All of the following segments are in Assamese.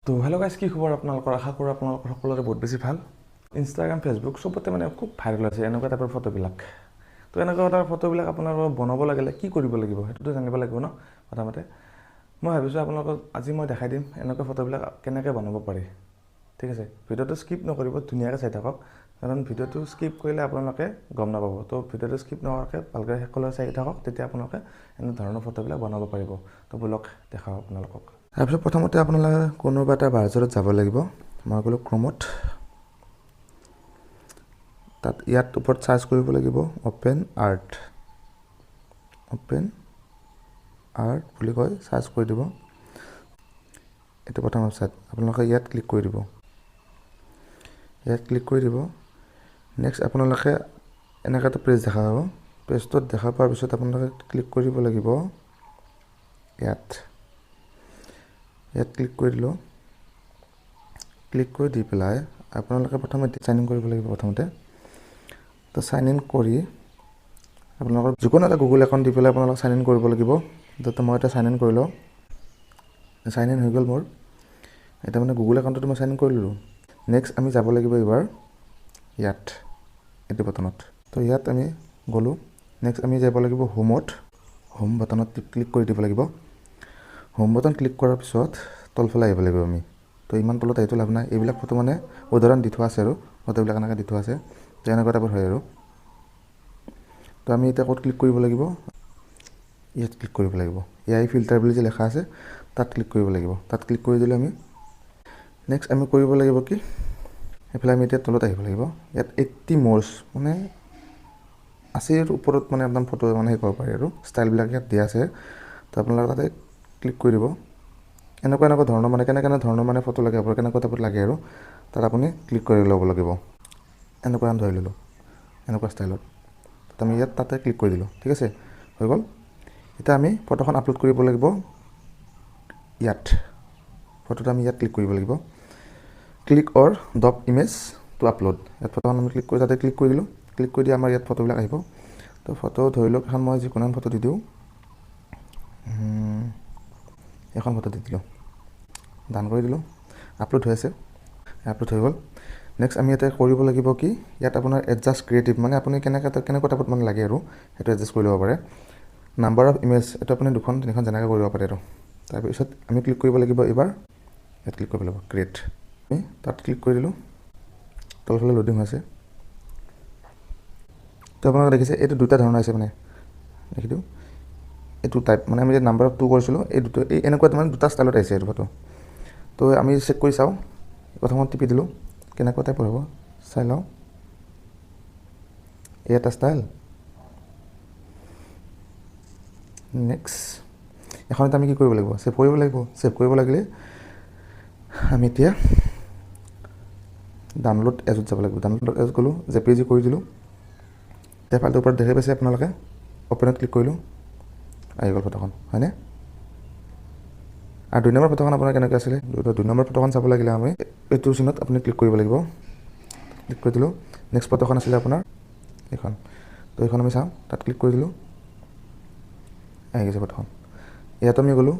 তো হেল্ল' গাইজ, কি খবৰ আপোনালোকৰ? আশা কৰোঁ আপোনালোকৰ সকলোৰে বহুত বেছি ভাল। ইনষ্টাগ্ৰাম, ফেচবুক চবতে মানে খুব ভাইৰেল হৈছে এনেকুৱা টাইপৰ ফটোবিলাক। তো এনেকুৱা টাইপৰ ফটোবিলাক আপোনালোকক বনাব লাগিলে কি কৰিব লাগিব সেইটোতো জানিব লাগিব ন। প্ৰথমতে মই ভাবিছোঁ আপোনালোকক আজি মই দেখাই দিম এনেকুৱা ফটোবিলাক কেনেকৈ বনাব পাৰি। ঠিক আছে, ভিডিঅ'টো স্কিপ নকৰিব, ধুনীয়াকৈ চাই থাকক, কাৰণ ভিডিঅ'টো স্কিপ কৰিলে আপোনালোকে গম নাপাব। তো ভিডিঅ'টো স্কিপ নকৰাকৈ ভালকৈ শেষলৈ চাই থাকক, তেতিয়া আপোনালোকে এনেধৰণৰ ফটোবিলাক বনাব পাৰিব। তো বলক দেখাওঁ আপোনালোকক। তাৰপিছত প্ৰথমতে আপোনালোকে কোনোবা এটা ব্ৰাউজাৰত যাব লাগিব। মই গ'লোঁ ক্ৰমত। তাত ইয়াত ওপৰত চাৰ্চ কৰিব লাগিব অ'পেন আৰ্ট বুলি কয়, চাৰ্চ কৰি দিব। এইটো প্ৰথম ৱেবছাইট, আপোনালোকে ইয়াত ক্লিক কৰি দিব। নেক্সট আপোনালোকে এনেকুৱা এটা পেজ দেখা পাব। পেজটোত দেখা পোৱাৰ পিছত আপোনালোকে ক্লিক কৰিব লাগিব ইয়াত ক্লিক কৰি দিলোঁ। ক্লিক কৰি দি পেলাই আপোনালোকে প্ৰথমতে চাইন ইন কৰিব লাগিব প্ৰথমতে। তো চাইন ইন কৰি আপোনালোকৰ যিকোনো এটা গুগল একাউণ্ট দি পেলাই আপোনালোকে চাইন ইন কৰিব লাগিব। তো মই এটা চাইন ইন কৰি লওঁ। চাইন ইন হৈ গ'ল মোৰ। এতিয়া মানে গুগল একাউণ্টটো মই চাইন ইন কৰি ল'লোঁ। নেক্সট আমি যাব লাগিব এইবাৰ ইয়াত এইটো বটনত। তো ইয়াত আমি গ'লোঁ। নেক্সট আমি যাব লাগিব হোম বটনত ক্লিক কৰি দিব লাগিব। হোম বটন ক্লিক কৰাৰ পিছত তলফালে আহিব লাগিব আমি। তো ইমান তলত আহিটো লাভ নাই, এইবিলাক ফটো মানে উদাহৰণ দি থোৱা আছে আৰু ফটোবিলাক এনেকৈ দি থোৱা আছে। তো এনেকুৱা টাইপৰ হয় আৰু। তো আমি এতিয়া ক'ত ক্লিক কৰিব লাগিব? ইয়াত ক্লিক কৰিব লাগিব। AI ফিল্টাৰ বুলি যে লেখা আছে তাত ক্লিক কৰিব লাগিব। তাত ক্লিক কৰি দিলে আমি নেক্সট আমি কৰিব লাগিব কি, এইফালে আমি এতিয়া তলত আহিব লাগিব। ইয়াত 80 মোৰছ মানে 80ৰ ওপৰত মানে একদম ফটো মানে হেৰি কৰিব পাৰি আৰু ষ্টাইলবিলাক ইয়াত দিয়া আছে। তো আপোনালোকে তাতে ক্লিক কৰি দিব। এনেকুৱা ধৰণৰ মানে কেনেকুৱা ধৰণৰ মানে ফটো লাগে আপোনাৰ, কেনেকুৱা টাইপত লাগে আৰু তাত আপুনি ক্লিক কৰি ল'ব লাগিব। এনেকুৱা ধৰি ল'লোঁ, এনেকুৱা ষ্টাইলত। তাত আমি ইয়াত তাতে ক্লিক কৰি দিলোঁ। ঠিক আছে, হৈ গ'ল। এতিয়া আমি ফটোখন আপলোড কৰিব লাগিব ইয়াত। ফটোটো আমি ইয়াত ক্লিক কৰিব লাগিব। Click or drop image to upload. ইয়াত ফটোখন আমি ক্লিক কৰি তাতে ক্লিক কৰি দিলোঁ। ক্লিক কৰি দি আমাৰ ইয়াত ফটোবিলাক আহিব। তো ফটো ধৰি লওক এখন মই যিকোনো ফটো দি দিওঁ। এখন ফটো দি দিলোঁ, ডান কৰি দিলোঁ। আপলোড হৈ আছে, আপলোড হৈ গ'ল। নেক্সট আমি ইয়াতে কৰিব লাগিব কি, ইয়াত আপোনাৰ এডজাষ্ট ক্ৰিয়েটিভ মানে আপুনি কেনেকুৱা টাইপত মানে লাগে আৰু সেইটো এডজাষ্ট কৰি ল'ব পাৰে। নাম্বাৰ অফ ইমেজ এইটো আপুনি 2-3খন যেনেকৈ কৰিব পাৰে আৰু। তাৰপিছত আমি ক্লিক কৰিব লাগিব এইবাৰ ইয়াত ক্লিক কৰিব লাগিব ক্ৰিয়েট। আমি তাত ক্লিক কৰি দিলোঁ। তলফালে লোডিং হৈছে। তো আপোনালোকে দেখিছে এইটো দুটা ধৰণৰ আছে মানে, দেখি দিওঁ এইটো টাইপ মানে আমি যে নাম্বাৰ অফ 2 কৰিছিলোঁ এই এনেকুৱা মানে দুটা ষ্টাইলত আহিছে এইটো ফটো। তো আমি চেক কৰি চাওঁ। প্ৰথমত টিপি দিলোঁ, কেনেকুৱা টাইপৰ হ'ব চাই লওঁ। এই এটা ষ্টাইল। নেক্সট এখনত আমি কি কৰিব লাগিব? ছেভ কৰিব লাগিব। ছেভ কৰিব লাগিলে আমি এতিয়া ডাউনলোড এজত যাব লাগিব। ডাউনলোড এজ গ'লোঁ, JPG কৰি দিলোঁ। এতিয়া ফাইলটোৰ ওপৰত দেখি পাইছে আপোনালোকে। অ'পেনত ক্লিক কৰিলোঁ, আহি গ'ল ফটোখন, হয়নে? আৰু 2 নম্বৰ ফটোখন আপোনাৰ কেনেকৈ আছিলে? 2 নম্বৰ ফটোখন চাব লাগিলে আমি এইটো চিনত আপুনি ক্লিক কৰিব লাগিব। ক্লিক কৰি দিলোঁ। নেক্সট ফটোখন আছিলে আপোনাৰ এইখন। তো এইখন আমি চাওঁ, তাত ক্লিক কৰি দিলোঁ, আহি গৈছে ফটোখন। ইয়াত আমি গ'লোঁ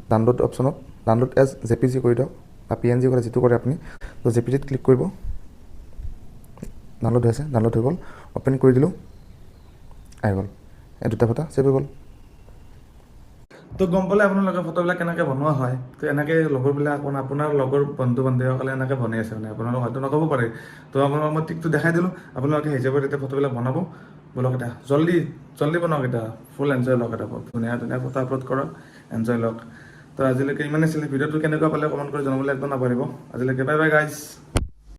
ডাউনলোড অপশ্যনত, ডাউনলোড এজ JPG কৰি দিয়ক বা PNG কৰে যিটো কৰে আপুনি। তো JPGত ক্লিক কৰিব। ডাউনলোড হৈ আছে, ডাউনলোড হৈ গ'ল। অ'পেন কৰি দিলোঁ, আহি গ'ল। এই দুটা ফটো ছেভ হৈ গ'ল। তো গম পালে আপোনালোকে ফটোবিলাক কেনেকৈ বনোৱা হয়। তো এনেকৈ লগৰবিলাক আপোনাৰ লগৰ বন্ধু বান্ধৱীসকলে এনেকৈ বনাই আছে মানে আপোনালোকে হয়তো নক'ব পাৰে। তো আপোনালোকক মই ট্ৰিকটো দেখাই দিলোঁ, আপোনালোকে হিচাপত এতিয়া ফটোবিলাক বনাব। বলক এটা জল্দি বনাওক, এটা ফুল এনজয় লওক, এটা ধুনীয়া ফটো আপলোড কৰক, এনজয় লওক। তো আজিলৈকে ইমানেই আছিলে। ভিডিঅ'টো কেনেকুৱা পালে কমেণ্ট কৰি জনাবলৈ একদম নাপাহৰিব। আজিলৈকে বাই বাই গাইজ।